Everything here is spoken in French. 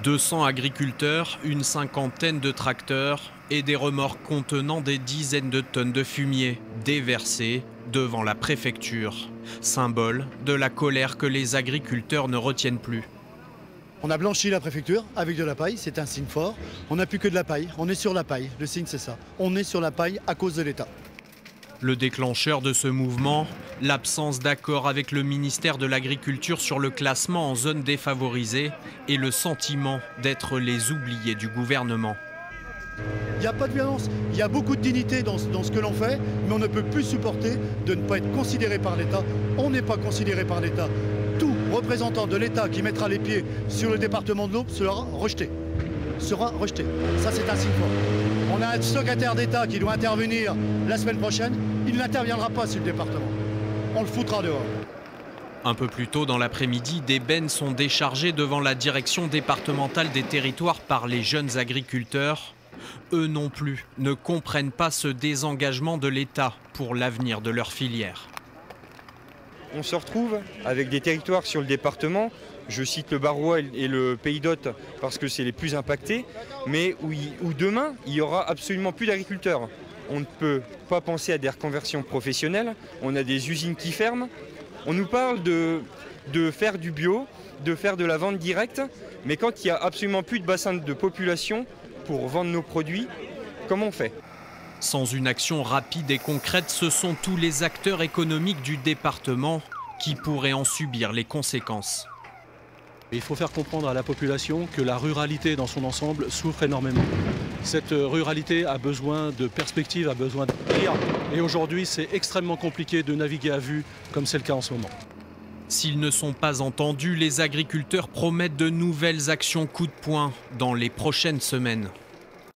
200 agriculteurs, une cinquantaine de tracteurs et des remorques contenant des dizaines de tonnes de fumier déversées devant la préfecture. Symbole de la colère que les agriculteurs ne retiennent plus. On a blanchi la préfecture avec de la paille, c'est un signe fort. On n'a plus que de la paille, on est sur la paille. Le signe c'est ça, on est sur la paille à cause de l'État. Le déclencheur de ce mouvement, l'absence d'accord avec le ministère de l'Agriculture sur le classement en zone défavorisée et le sentiment d'être les oubliés du gouvernement. Il n'y a pas de violence, il y a beaucoup de dignité dans ce que l'on fait, mais on ne peut plus supporter de ne pas être considéré par l'État. On n'est pas considéré par l'État. Tout représentant de l'État qui mettra les pieds sur le département de l'Aube sera rejeté. Ça, c'est un signe fort. On a un secrétaire d'État qui doit intervenir la semaine prochaine. Il n'interviendra pas sur le département. On le foutra dehors. Un peu plus tôt dans l'après-midi, des bennes sont déchargées devant la direction départementale des territoires par les jeunes agriculteurs. Eux non plus ne comprennent pas ce désengagement de l'État pour l'avenir de leur filière. On se retrouve avec des territoires sur le département, je cite le Barrois et le Pays d'Hôte parce que c'est les plus impactés, mais où demain, il n'y aura absolument plus d'agriculteurs. On ne peut pas penser à des reconversions professionnelles, on a des usines qui ferment. On nous parle de faire du bio, de faire de la vente directe, mais quand il n'y a absolument plus de bassin de population pour vendre nos produits, comment on fait ? Sans une action rapide et concrète, ce sont tous les acteurs économiques du département qui pourraient en subir les conséquences. Il faut faire comprendre à la population que la ruralité dans son ensemble souffre énormément. Cette ruralité a besoin de perspectives, a besoin d'avenir. Et aujourd'hui, c'est extrêmement compliqué de naviguer à vue, comme c'est le cas en ce moment. S'ils ne sont pas entendus, les agriculteurs promettent de nouvelles actions coup de poing dans les prochaines semaines.